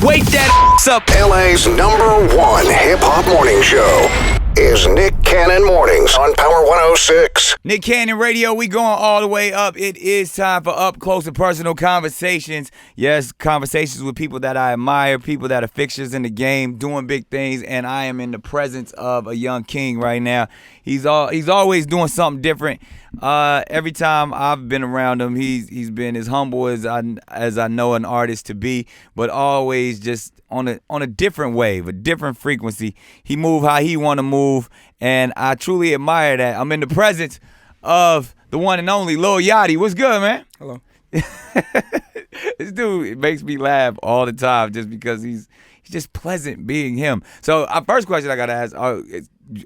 Wake that up. LA's #1 hip-hop morning show is Nick Cannon Mornings on Power 106. Nick Cannon Radio, we going all the way up. It is time for up close and personal conversations. Yes, conversations with people that I admire, people that are fixtures in the game, doing big things, and I am in the presence of a young king right now. He's always doing something different. Every time I've been around him, he's been as humble as I know an artist to be, but always just on a different wave, a different frequency. He move how he want to move, and I truly admire that. I'm in the presence of the one and only Lil Yachty. What's good, man? Hello. This dude makes me laugh all the time just because he's just pleasant being him. So our first question I gotta ask: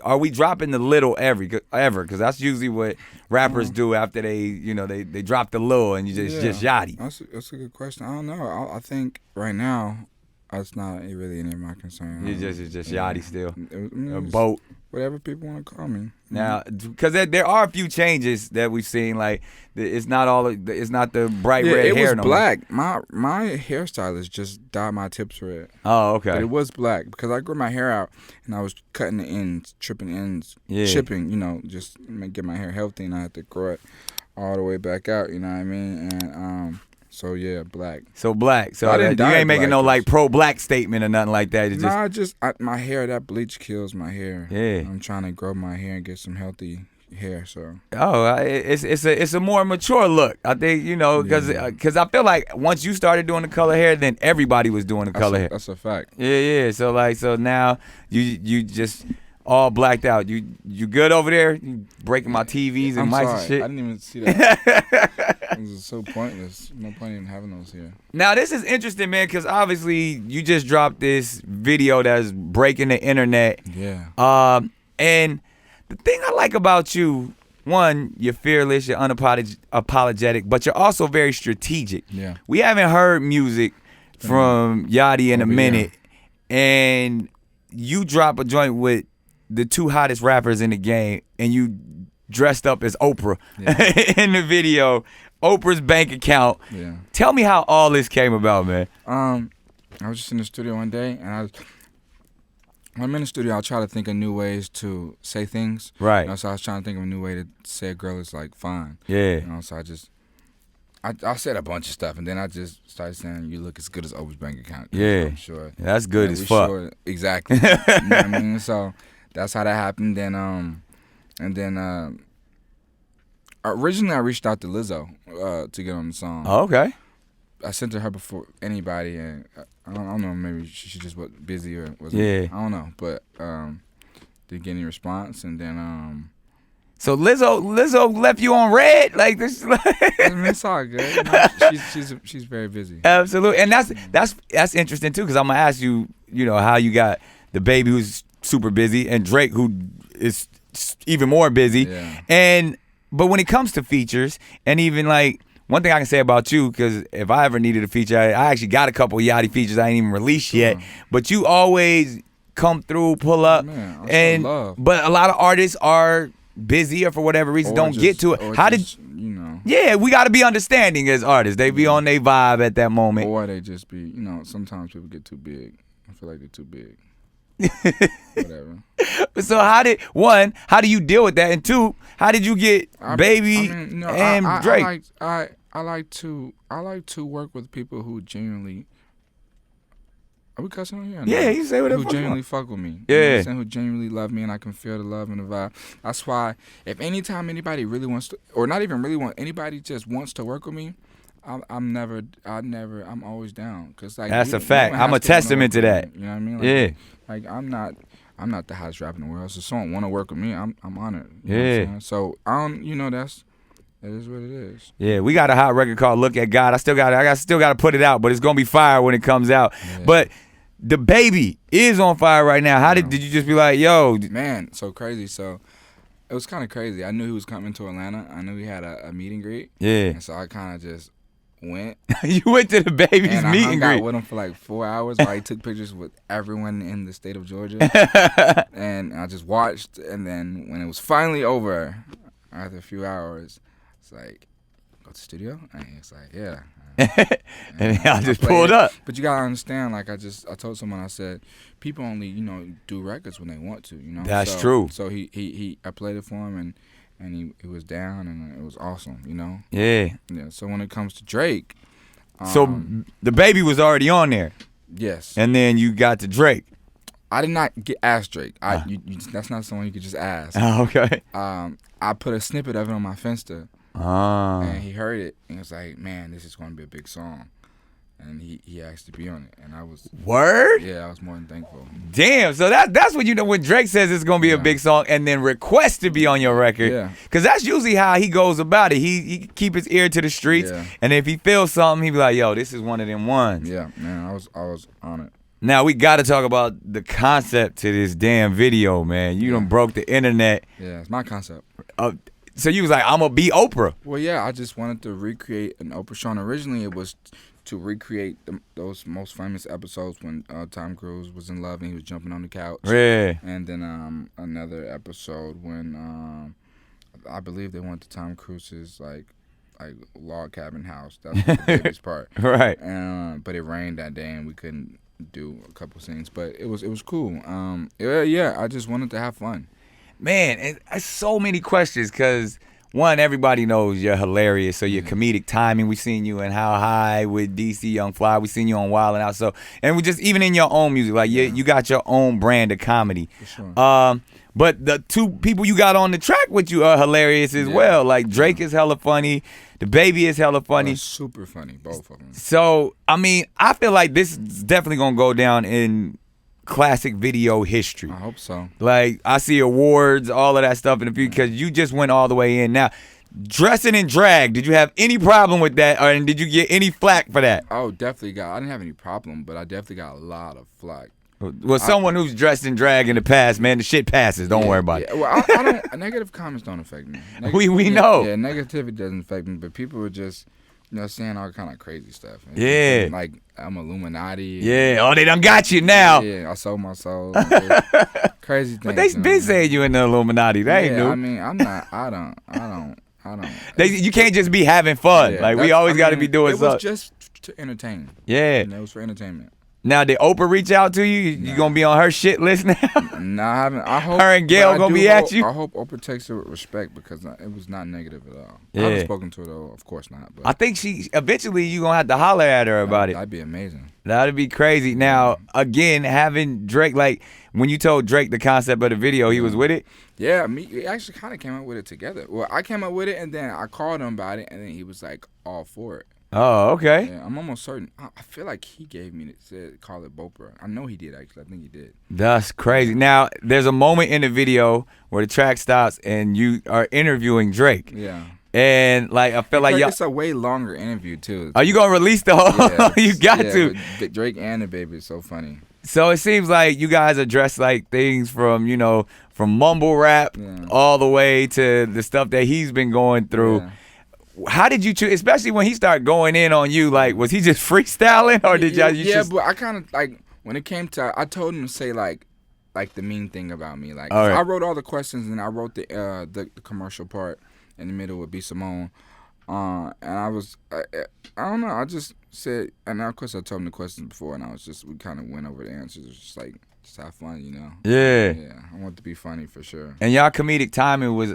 Are we dropping the little ever? Because that's usually what rappers do after they drop the little and just Yachty. That's a good question. I don't know. I think right now it's not really any of my concern. It's just Yachty still. A It's Boat. whatever people want to call me. Now, because there are a few changes that we've seen. Like it's not the bright red it hair. was black. My hairstylist just dyed my tips red. Oh, okay. But it was black because I grew my hair out and I was cutting the ends, tripping ends, chipping. Just get my hair healthy, and I had to grow it all the way back out. You know what I mean? And so yeah, black. So black. So I didn't you dye ain't making black, no like pro-black statement or nothing like that. It's my hair, that bleach kills my hair. Yeah. I'm trying to grow my hair and get some healthy hair. So. It's a more mature look. I think because I feel like once you started doing the color hair, then everybody was doing the color hair. That's a fact. Yeah. So now you just all blacked out. You good over there? You breaking my TVs and mics and shit. I didn't even see that. This is so pointless. No point in having those here. Now this is interesting, man, because obviously you just dropped this video that's breaking the internet. Yeah. And the thing I like about you, one, you're fearless, you're unapologetic, but you're also very strategic. Yeah. We haven't heard music from Yachty in a minute, and you drop a joint with the two hottest rappers in the game, and you dressed up as Oprah in the video. Oprah's bank account. Yeah. Tell me how all this came about, man. I was just in the studio one day, and when I'm in the studio, I'll try to think of new ways to say things. Right. So I was trying to think of a new way to say a girl is like fine. Yeah. So I said a bunch of stuff, and then I just started saying, "You look as good as Oprah's bank account." Yeah. I'm sure. That's good as fuck. Sure, exactly. You know what I mean? So that's how that happened. Then originally I reached out to Lizzo to get on the song. Oh, okay. I sent to her before anybody, and I don't know, maybe she just was busy or wasn't. Yeah. I don't know, but didn't get any response, and then So Lizzo left you on red like this. I mean, it's all good. She's very busy. Absolutely, and that's interesting too, because I'm gonna ask you, how you got DaBaby, who's super busy, and Drake, who is even more busy, But when it comes to features, and even like one thing I can say about you, because if I ever needed a feature, I actually got a couple of Yachty features I ain't even released yet. But you always come through, pull up, but a lot of artists are busy or for whatever reason don't get to it. Yeah, we got to be understanding as artists. They be on their vibe at that moment, or they just be, sometimes people get too big. I feel like they're too big. Whatever. So how do you deal with that? And two, how did you get Baby and Drake? I like to work with people who genuinely. Are we cussing on here? Yeah, you say whatever. Who genuinely fuck with me. Yeah. Who genuinely love me, and I can feel the love and the vibe. That's why if anytime anybody really wants to, or not even really anybody just wants to work with me, I'm always down. Cause like that's a fact. I'm a testament to that. You know what I mean? Like, Like I'm not the hottest rapper in the world. So someone want to work with me, I'm honored. You know what I'm saying? So that is what it is. Yeah, we got a hot record called "Look at God." I still got to put it out, but it's gonna be fire when it comes out. Yeah. But DaBaby is on fire right now. How did you just be like, yo? Man, so crazy. So it was kind of crazy. I knew he was coming to Atlanta. I knew he had a meet and greet. Yeah. And so I kind of just went. You went to DaBaby's meet and greet. I hung out with him for like 4 hours while he took pictures with everyone in the state of Georgia. And I just watched. And then when it was finally over, after a few hours, it's like, go to the studio? And it's like, yeah. And I just pulled it. up. But you gotta understand, like I told someone, I said, people only do records when they want to, That's true. So I played it for him, and he was down, and it was awesome, Yeah. Yeah. So when it comes to Drake, So DaBaby was already on there. Yes. And then you got to Drake. I did not ask Drake. That's not someone you could just ask. Oh, okay. I put a snippet of it on my Finsta, and he heard it, and was like, "Man, this is going to be a big song." And he asked to be on it, and I was Word? Yeah, I was more than thankful. Damn, so that's what when Drake says it's gonna be a big song and then requests to be on your record. Yeah. Cause that's usually how he goes about it. He keep his ear to the streets, and if he feels something, he be like, "Yo, this is one of them ones." Yeah, man, I was on it. Now we gotta talk about the concept to this damn video, man. You done broke the internet. Yeah, it's my concept. So you was like, "I'm gonna be Oprah." Well, yeah, I just wanted to recreate an Oprah show. And originally, it was to recreate those most famous episodes when Tom Cruise was in love and he was jumping on the couch. Yeah. And then another episode when I believe they went to Tom Cruise's like log cabin house. That's the biggest part. Right. But it rained that day and we couldn't do a couple scenes. But it was cool. Yeah, I just wanted to have fun. Man, it's so many questions because, one, everybody knows you're hilarious, so your comedic timing. We've seen you in How High with DC Young Fly. We've seen you on Wild 'N Out. So, and we just, even in your own music, like you got your own brand of comedy. For sure. But the two people you got on the track with you are hilarious as well. Like Drake is hella funny. DaBaby is hella funny. Super funny, both of them. So, I mean, I feel like this is definitely going to go down in classic video history. I hope so. Like, I see awards, all of that stuff in the future, because you just went all the way in. Now, dressing in drag, did you have any problem with that, or did you get any flack for that? Oh, definitely I didn't have any problem, but I definitely got a lot of flack. Well, someone who's dressed in drag in the past, man, the shit passes. Don't worry about it. Well, I don't. Negative comments don't affect me. We know. Yeah, negativity doesn't affect me, but people are just, saying all kind of crazy stuff. Yeah. Like, I'm Illuminati. Yeah. Oh, they done got you now. Yeah, I sold my soul. Crazy things. But they been saying you in the Illuminati. They ain't new. I mean, I'm not. I don't. You can't just be having fun. Yeah, like, we always got to be doing something. It was just to entertain. Yeah. It was for entertainment. Now, did Oprah reach out to you? You gonna be on her shit list now? No, I haven't. I hope her and Gail gonna be at you. I hope Oprah takes it with respect because it was not negative at all. Yeah. I haven't spoken to her though, of course not. But I think eventually you gonna have to holler at her about it. That'd be amazing. That'd be crazy. Now, again, having Drake, like when you told Drake the concept of the video, he was with it. Yeah, we actually kind of came up with it together. Well, I came up with it and then I called him about it and then he was like all for it. Oh, okay. Yeah, I'm almost certain. I feel like he gave me call it Boprah. I know he did actually. I think he did. That's crazy. Now, there's a moment in the video where the track stops and you are interviewing Drake. Yeah. And like I feel like y'all. It's a way longer interview too. Are you gonna release the whole? Yeah, you got to. Drake and DaBaby is so funny. So it seems like you guys address like things from from mumble rap all the way to the stuff that he's been going through. Yeah. How did you choose, especially when he started going in on you? Like, was he just freestyling, or did y'all? But I kind of like when it came to. I told him to say like the mean thing about me. Like right. I wrote all the questions and I wrote the commercial part in the middle with B Simone. And I don't know. I just said, and of course I told him the questions before, and we kind of went over the answers. It was just like, just have fun, Yeah. Yeah. I want it to be funny for sure. And y'all comedic timing was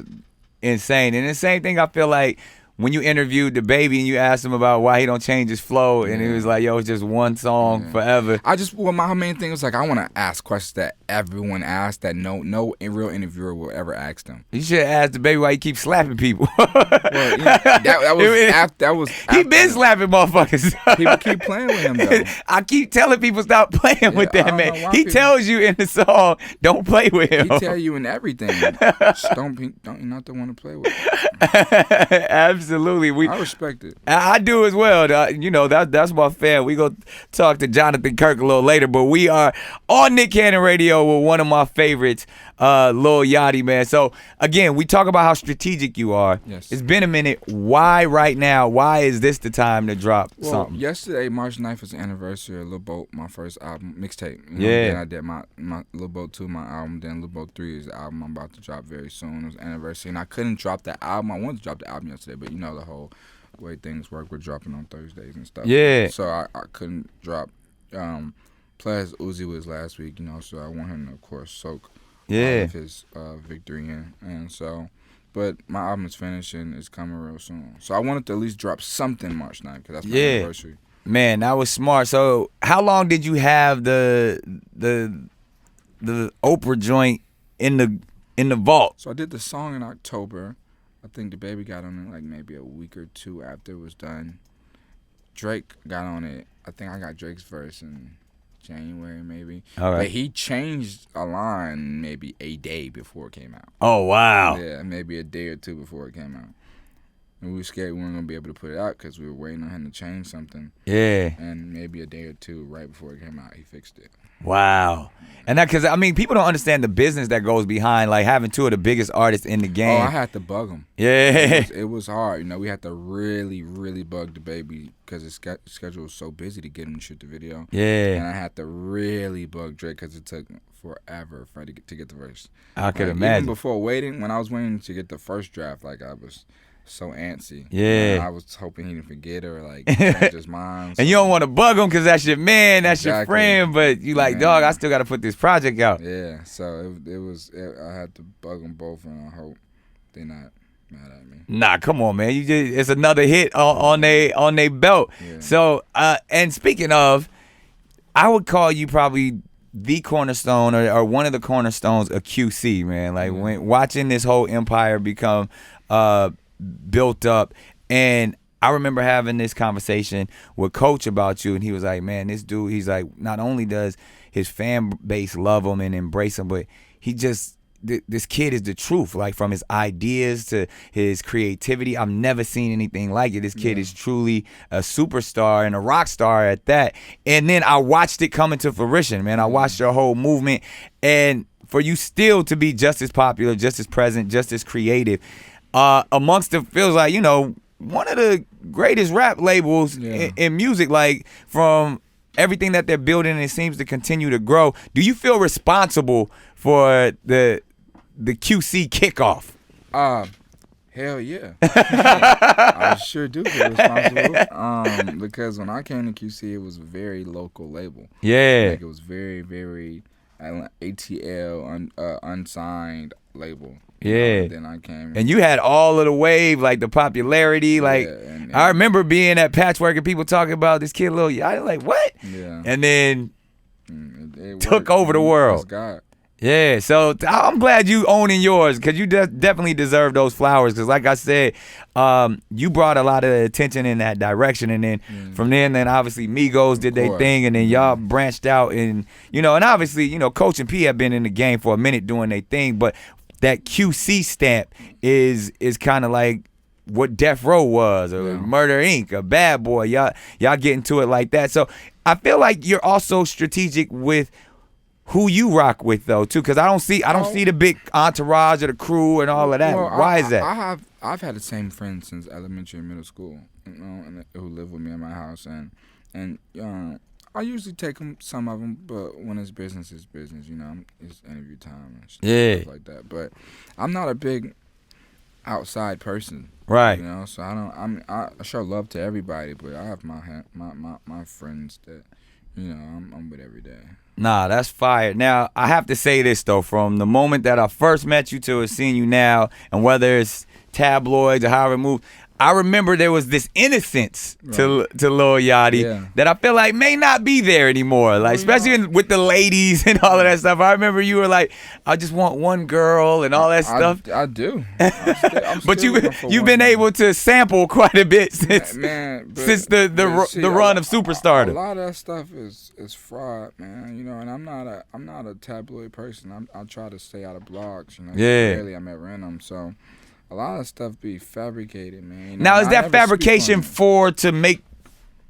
insane. And the same thing I feel like when you interviewed DaBaby and you asked him about why he don't change his flow, and he was like, "Yo, it's just one song forever." My main thing was like, I want to ask questions that everyone asks that no real interviewer will ever ask them. You should ask DaBaby why he keeps slapping people. That was he been slapping motherfuckers. People keep playing with him though. I keep telling people stop playing with that man. He tells you in the song, don't play with him. He tell you in everything. Just don't you not the one to play with. Absolutely. I respect it. I do as well. That's my fan. We go talk to Jonathan Kirk a little later, but we are on Nick Cannon Radio with one of my favorites, Lil Yachty, man. So again, we talk about how strategic you are. Yes. It's been a minute. Why right now? Why is this the time to drop something? Yesterday, March 9th was the anniversary of Lil Boat, my first album, mixtape. Then I did my Lil Boat 2, my album. Then Lil Boat 3 is the album I'm about to drop very soon. It was anniversary, and I couldn't drop the album. I wanted to drop the album yesterday, but the whole way things work with dropping on Thursdays and stuff. Yeah. So I couldn't drop. Plus Uzi was last week, you know, so I want him to, of course, soak all of his victory in. And so, but my album is finished and it's coming real soon. So I wanted to at least drop something March 9th because that's my anniversary. Man, that was smart. So how long did you have the Oprah joint in the vault? So I did the song in October. I think DaBaby got on it like maybe a week or two after it was done. Drake got on it. I think I got Drake's verse in January maybe. All right. But he changed a line maybe a day before it came out. Oh, wow. Yeah, maybe a day or two before it came out. And we were scared we weren't going to be able to put it out because we were waiting on him to change something. Yeah. And maybe a day or two right before it came out, he fixed it. Wow. And that, because, I mean, people don't understand the business that goes behind, like, having two of the biggest artists in the game. Oh, I had to bug him. Yeah. It was hard. You know, we had to really, really bug DaBaby because his schedule was so busy to get him to shoot the video. Yeah. And I had to really bug Drake because it took forever for to get the verse. I could Even imagine. before waiting, when I was waiting to get the first draft, like, I was so antsy. Yeah. I was hoping he didn't forget or, like, change his mind. And you don't want to bug him because that's your man, that's your Exactly. friend, but you like, dog, I still got to put this project out. Yeah, so I had to bug them both, and I hope they're not mad at me. Nah, come on, man. It's another hit on they belt. Yeah. So, and speaking of, I would call you probably the cornerstone or one of the cornerstones of QC, man. Like when watching this whole empire become built up, and I remember having this conversation with Coach about you, and he was like, man, this dude, he's like, not only does his fan base love him and embrace him, but he just, this kid is the truth, like from his ideas to his creativity. I've never seen anything like it. This kid is truly a superstar and a rock star at that. And then I watched it come into fruition, man. I watched your whole movement, and for you still to be just as popular, just as present, just as creative, amongst the, feels like, you know, one of the greatest rap labels in music, like from everything that they're building, and it seems to continue to grow. Do you feel responsible for the QC kickoff? Hell yeah. I sure do feel responsible. Because when I came to QC, it was a very local label. Yeah. Like it was very, very ATL, unsigned label. Yeah. Then I came. And you had all of the wave, like the popularity. Like, and I remember being at Patchwork and people talking about this kid, Lil Yachty. Like, what? Yeah. And then it took worked. over the world. It's God. Yeah, so I'm glad you owning yours, because you definitely deserve those flowers, because like I said, you brought a lot of attention in that direction, and then from then obviously Migos did their thing, and then y'all branched out, and and obviously Coach and P have been in the game for a minute doing their thing, but that QC stamp is kind of like what Death Row was, or Murder Inc., or Bad Boy. Y'all get into it like that. So I feel like you're also strategic with who you rock with, though, too, because I don't see the big entourage of the crew and all of that. Well, Why is that? I've had the same friends since elementary and middle school, and who live with me in my house, and I usually take some of them, but when it's business, it's business. It's interview time and stuff like that. But I'm not a big outside person, right? So I show love to everybody, but I have my friends that I'm with every day. Nah, that's fire. Now, I have to say this, though. From the moment that I first met you to seeing you now, and whether it's tabloids or however it moves, I remember there was this innocence to Lil Yachty that I feel like may not be there anymore. Like, especially with the ladies and all of that stuff. I remember you were like, I just want one girl and all that stuff. I do. But you've been able to sample quite a bit since the run of superstardom. A lot of that stuff is fraud, man. And I'm not a tabloid person. I try to stay out of blogs. Rarely I'm at random, so. A lot of stuff be fabricated, man. Now, is that fabrication to make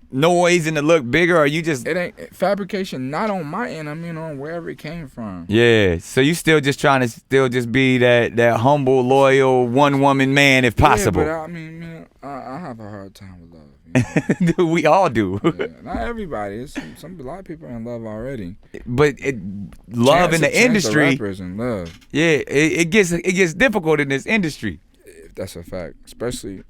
noise and to look bigger, or you just... It ain't fabrication, not on my end. I mean, on wherever it came from. Yeah, so you still just trying to just be that humble, loyal, one-woman man if possible. Yeah, but I mean, man, I have a hard time with love. We all do. Yeah, not everybody. A lot of people are in love already. But love in the industry... rappers in love. Yeah, it gets difficult in this industry. That's a fact. Especially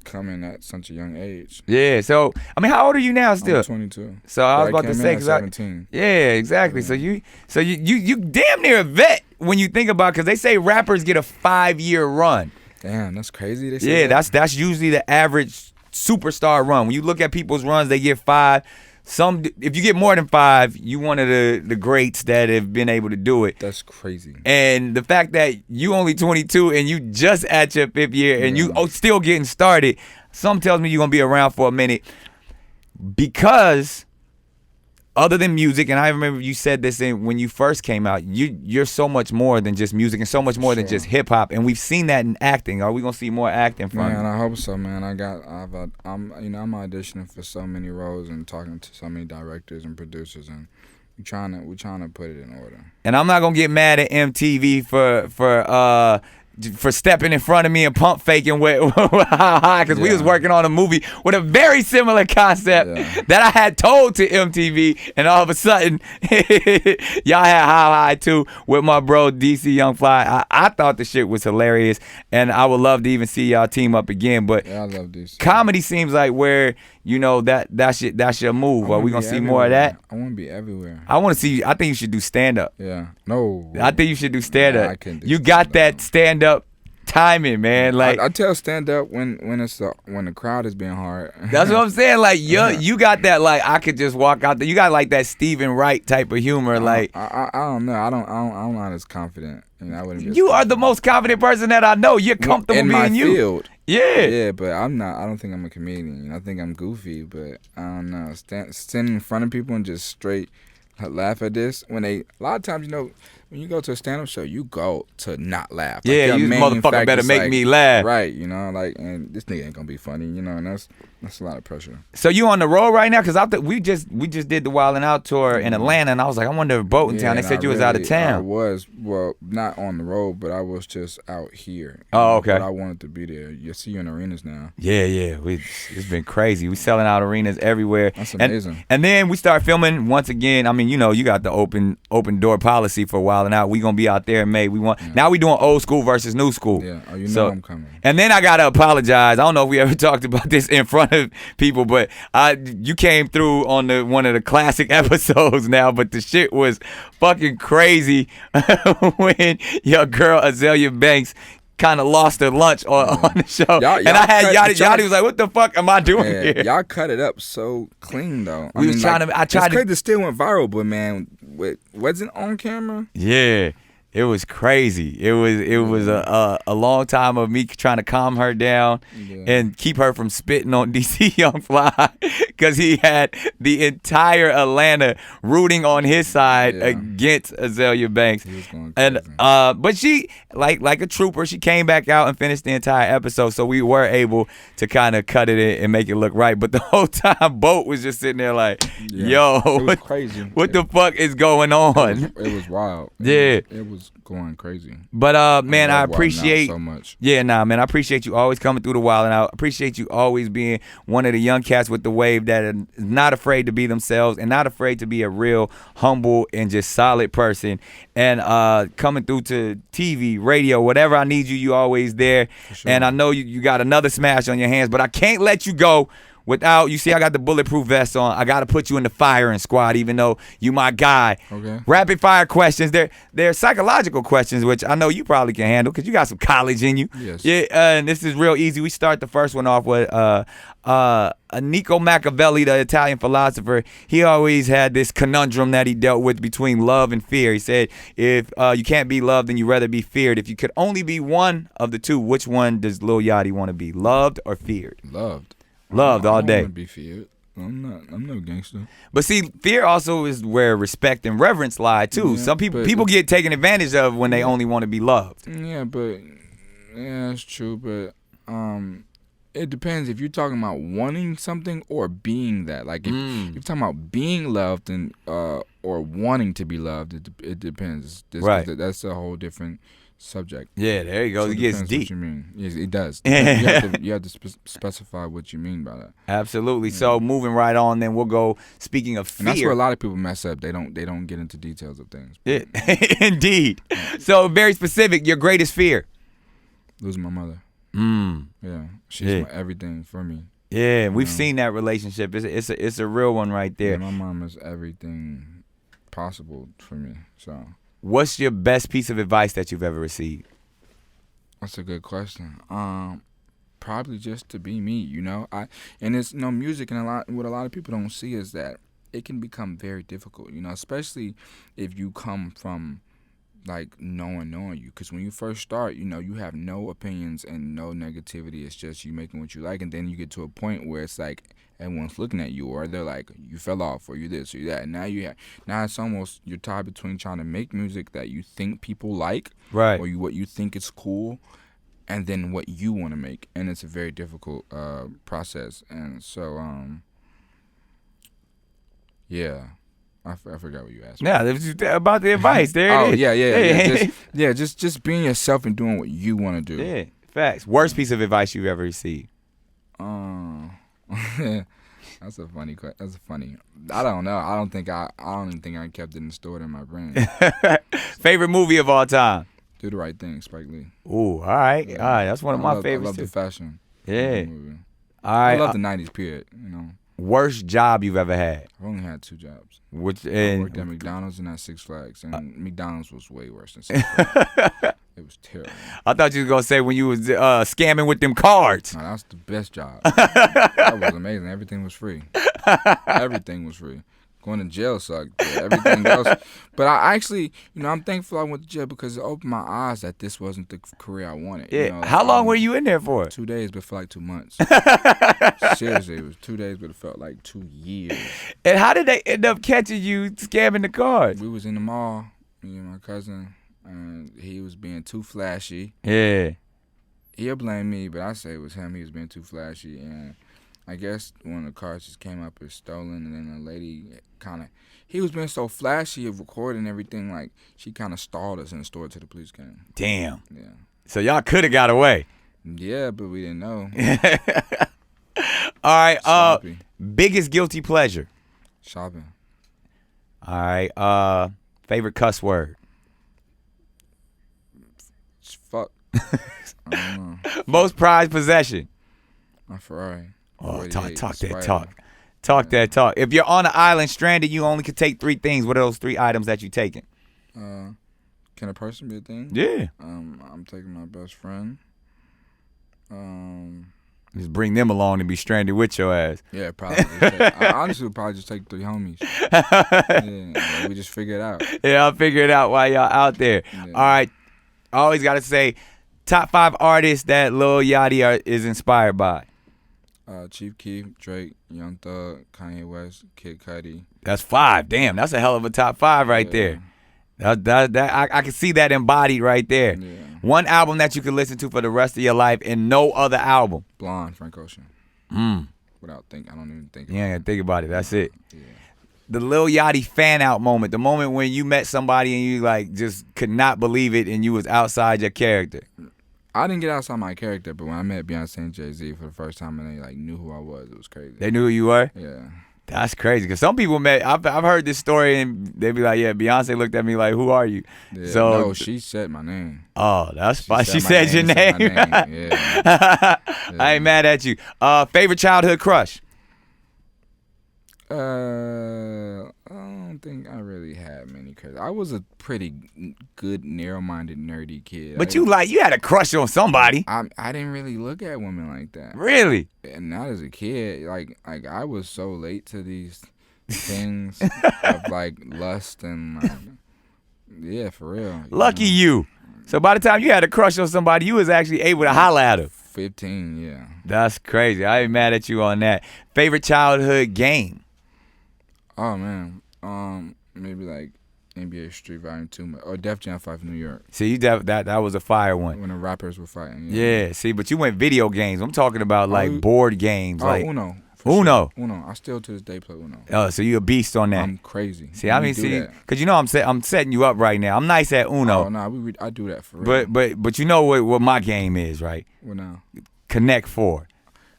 coming at such a young age. Yeah. So I mean, how old are you now? Still I'm 22. So I was about to say, 17. Yeah, exactly. Yeah. So you damn near a vet when you think about, because they say rappers get a 5-year run. Damn, that's crazy. They say That's usually the average superstar run. When you look at people's runs, they get 5. If you get more than 5, you one of the greats that have been able to do it. That's crazy. And the fact that you only 22 and you just at your 5th year and you still getting started, some tells me you're gonna be around for a minute, because other than music, and I remember you said this when you first came out, you're so much more than just music and so much more than just hip hop, and we've seen that in acting. Are we gonna see more acting from you? Man, I hope so, man. I'm auditioning for so many roles and talking to so many directors and producers, and we're trying to put it in order. And I'm not gonna get mad at MTV for stepping in front of me and pump faking with how high, because we was working on a movie with a very similar concept that I had told to MTV, and all of a sudden y'all had How High too with my bro DC Young Fly. I thought the shit was hilarious, and I would love to even see y'all team up again. But I love DC. Comedy seems like where that's your move. Are we gonna see more of that? I want to be everywhere. I want to see. I think you should do stand up. Yeah. No. I think you should do stand up. I can't do you got that stand up timing, man. Like I tell stand up when the crowd is being hard. That's what I'm saying. Like you got that. Like I could just walk out there. You got like that Stephen Wright type of humor. Like I don't know. I'm not as confident. I wouldn't be you are the most confident person that I know. You're comfortable in being my you. field. Yeah. Yeah, but I'm not. I don't think I'm a comedian. I think I'm goofy, but I don't know. Standing in front of people and just straight laugh at this. A lot of times, when you go to a stand-up show, you go to not laugh. Yeah, you motherfucker better make me laugh. Right, and this nigga ain't gonna be funny, and that's a lot of pressure. So you on the road right now? Because we just did the Wild 'N Out tour in Atlanta, and I was like, I wonder if Boat in town. They said you was out of town. I was, not on the road, but I was just out here. Oh, okay. But I wanted to be there. You see you in arenas now. Yeah. It's been crazy. We selling out arenas everywhere. That's amazing. And then we start filming once again. I mean, you got the open door policy for Wild 'N Out. We gonna be out there in May. Now we doing old school versus new school. Yeah. Oh, know I'm coming. And then I gotta apologize. I don't know if we ever talked about this in front of people, but you came through on one of the classic episodes now, but the shit was fucking crazy when your girl Azalea Banks kind of lost her lunch on the show. Y'all I had Yachty was like, what the fuck am I doing here? Y'all cut it up so clean though. I tried to. It still went viral, but man, wasn't on camera. Yeah. It was crazy. It was a long time of me trying to calm her down and keep her from spitting on DC Young Fly, because he had the entire Atlanta rooting on his side against Azalea Banks. He was going crazy. And but she like a trooper, she came back out and finished the entire episode, so we were able to kind of cut it in and make it look right. But the whole time Boat was just sitting there like, yo, it was crazy. What the fuck is going on? It was wild. Yeah. It was going crazy. But man, I appreciate so much. Yeah, man, I appreciate you always coming through the Wild 'N Out. I appreciate you always being one of the young cats with the wave that is not afraid to be themselves and not afraid to be a real humble and just solid person. And coming through to TV, radio, whatever I need you always there. Sure. And I know you got another smash on your hands, but I can't let you go without, you see I got the bulletproof vest on. I got to put you in the firing squad, even though you my guy. Okay. Rapid fire questions. They're psychological questions, which I know you probably can handle because you got some college in you. Yes. Yeah, and this is real easy. We start the first one off with Nico Machiavelli, the Italian philosopher. He always had this conundrum that he dealt with between love and fear. He said, if you can't be loved, then you'd rather be feared. If you could only be one of the two, which one does Lil Yachty want to be, loved or feared? Loved all day. I don't want to be feared. I'm no gangster. But see, fear also is where respect and reverence lie too. Yeah, some people get taken advantage of when they only want to be loved. Yeah, it's true. But it depends if you're talking about wanting something or being that. Like if you're talking about being loved and or wanting to be loved, it depends. Right. That's a whole different subject. Yeah, there you go. So it gets depends deep. What you mean? Yes, it does. you have to specify what you mean by that. Absolutely. Yeah. So moving right on, then we'll go. Speaking of fear, and that's where a lot of people mess up. They don't get into details of things. Yeah, indeed. So very specific. Your greatest fear? Losing my mother. Yeah, she's everything for me. Yeah, we've seen that relationship. It's a real one right there. Yeah, my mom is everything possible for me. So, what's your best piece of advice that you've ever received? That's a good question. Probably just to be me, you know. And it's music, and what a lot of people don't see is that it can become very difficult, you know, especially if you come from like knowing you, because when you first start, you know, you have no opinions and no negativity. It's just you making what you like, and then you get to a point where it's like everyone's looking at you, or they're like, you fell off, or you this or you that. And now it's almost you're tied between trying to make music that you think people like, right, or what you think is cool, and then what you want to make, and it's a very difficult process. And so yeah. I forgot what you asked me. Yeah, about the advice. There it is. Yeah. Just being yourself and doing what you want to do. Yeah, facts. Worst piece of advice you've ever received? That's a funny question. That's funny. I don't know. I don't even think I kept it stored in my brain. Favorite movie of all time? Do the Right Thing, Spike Lee. Ooh, all right. Yeah. All right. That's one of my favorites. I love the fashion. Yeah. All right. I love the 90s period, you know. Worst job you've ever had? I've only had 2 jobs. I worked at McDonald's and at Six Flags, and McDonald's was way worse than Six Flags. It was terrible. I thought you was going to say when you was scamming with them cards. No, that was the best job. That was amazing. Everything was free. Everything was free. Going to jail sucked. But everything else. But I actually, you know, I'm thankful I went to jail because it opened my eyes that this wasn't the career I wanted. Yeah. You know, How long were you in there for? 2 days, but for like 2 months. Seriously, it was 2 days, but it felt like 2 years. And how did they end up catching you scamming the cards? We was in the mall, me and my cousin, and he was being too flashy. Yeah. He'll blame me, but I say it was him. He was being too flashy, and I guess one of the cards just came up as stolen, and then the lady he was being so flashy of recording everything, like she kind of stalled us in the store till the police came. Damn. Yeah. So y'all could have got away. Yeah, but we didn't know. All right. Biggest guilty pleasure? Shopping. All right. Favorite cuss word? Fuck. I don't know. Most prized possession? My Ferrari. Oh, talk that talk. Talk that talk. If you're on an island stranded, you only could take 3 things. What are those 3 items that you taking? Can a person be a thing? Yeah. I'm taking my best friend. Just bring them along and be stranded with your ass. Yeah, probably. I honestly would probably just take 3 homies. Yeah, we just figure it out. Yeah, I'll figure it out while y'all out there. Yeah. All right. I always got to say, top 5 artists that Lil Yachty is inspired by. Chief Keef, Drake, Young Thug, Kanye West, Kid Cudi. That's 5. Damn, that's a hell of a top 5 right there. I can see that embodied right there. Yeah. One album that you can listen to for the rest of your life and no other album. Blonde, Frank Ocean. Without thinking, I don't even think. Yeah, think about it. That's it. Yeah. The Lil Yachty fan out moment, the moment when you met somebody and you like just could not believe it and you was outside your character. I didn't get outside my character, but when I met Beyonce and Jay-Z for the first time and they like knew who I was, it was crazy. They knew who you were? Yeah. That's crazy because some people I've heard this story and they be like, yeah, Beyonce looked at me like, who are you? Yeah, so no, she said my name. Oh, that's fine. She said your name. Yeah. I ain't mad at you. Favorite childhood crush? I don't think I really had many crushes. I was a pretty good, narrow-minded, nerdy kid. But you had a crush on somebody. I didn't really look at women like that. Really? And not as a kid. Like I was so late to these things of like lust and like, yeah, for real. Lucky you. So by the time you had a crush on somebody, you was actually able to holler at her. 15, yeah. That's crazy. I ain't mad at you on that. Favorite childhood game? Oh man, maybe like NBA Street Volume 2 or Def Jam 5 New York. See, that was a fire one. When the rappers were fighting. Yeah. See, but you went video games. I'm talking about like board games. Like Uno. Uno. Sure. Uno. I still to this day play Uno. Oh, so you a beast on that. I'm crazy. See, because you know I'm setting you up right now. I'm nice at Uno. Oh no, I do that for real. But you know what my game is, right? What now? Connect 4.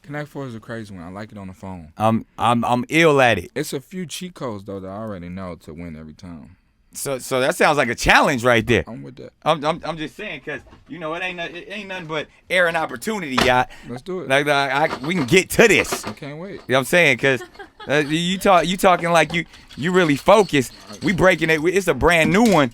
Connect 4 is a crazy one. I like it on the phone. I'm ill at it. It's a few cheat codes though that I already know to win every time. So that sounds like a challenge right there. I'm with that. I'm just saying, cause you know it ain't nothing but air and opportunity, y'all. Let's do it. Like we can get to this. I can't wait. You know what I'm saying? Cause you talking like you really focused. We breaking it. It's a brand new one.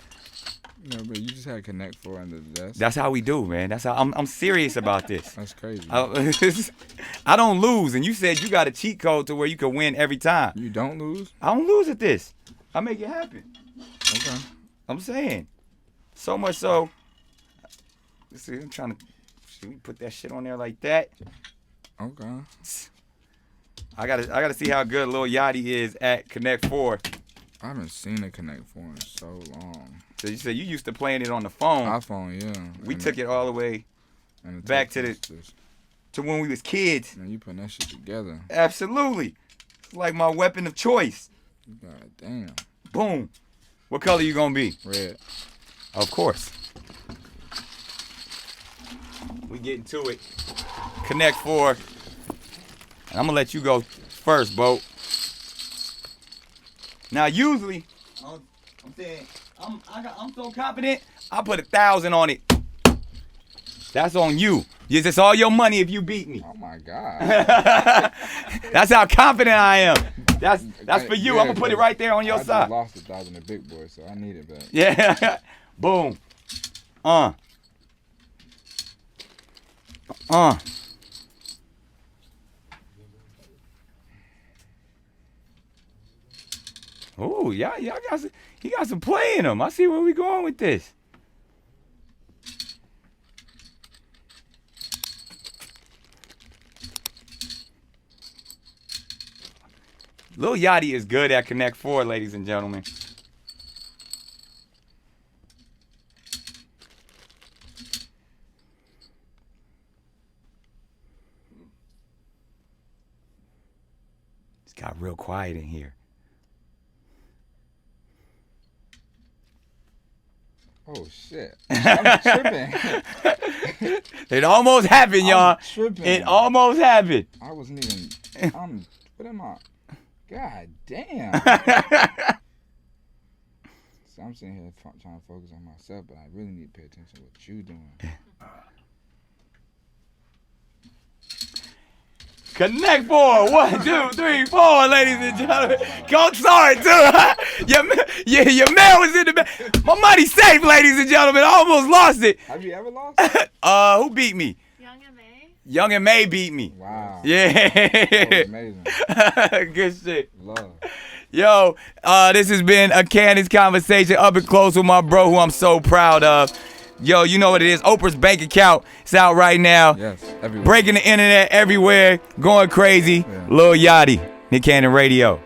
Yeah, but you just had to connect 4 under the desk. That's how we do, man. That's how I'm serious about this. That's crazy. I don't lose, and you said you got a cheat code to where you can win every time. You don't lose? I don't lose at this. I make it happen. Okay. I'm saying. So much so. Let's see, I'm trying to. Should we put that shit on there like that? Okay. I gotta see how good Lil Yachty is at Connect 4. I haven't seen a Connect 4 in so long. So you said you used to playing it on the phone. iPhone, yeah. We took it all the way back to when we was kids. Man, you putting that shit together. Absolutely. It's like my weapon of choice. God damn. Boom. What color you gonna be? Red. Of course. We getting to it. Connect 4. And I'm gonna let you go first, Boat. Now usually, I'm saying I'm so confident. I put 1,000 on it. That's on you. Yes, it's all your money if you beat me. Oh my God. That's how confident I am. That's for you. Yeah, I'm gonna put it right there on your I side. just lost 1,000 to Big Boy, so I need it back. Yeah. Boom. Oh, y'all he got some play in him. I see where we going with this. Lil Yachty is good at Connect 4, ladies and gentlemen. It's got real quiet in here. Oh shit. I'm tripping. It almost happened, y'all. I'm tripping. It almost happened. I wasn't even. What am I? God damn. So I'm sitting here trying to focus on myself, but I really need to pay attention to what you're doing. Connect 4. 1, 2, 3, 4, ladies and gentlemen. Go sorry too. Your man was in the back. My money's safe, ladies and gentlemen. I almost lost it. Have you ever lost? Who beat me? Young and May. Young and May beat me. Wow. Yeah. That was amazing. Good shit. Love. Yo, this has been a candid conversation up and close with my bro, who I'm so proud of. Yo, you know what it is. Oprah's bank account. It's out right now. Yes, everywhere. Breaking the internet everywhere. Going crazy. Yeah. Lil Yachty, Nick Cannon Radio.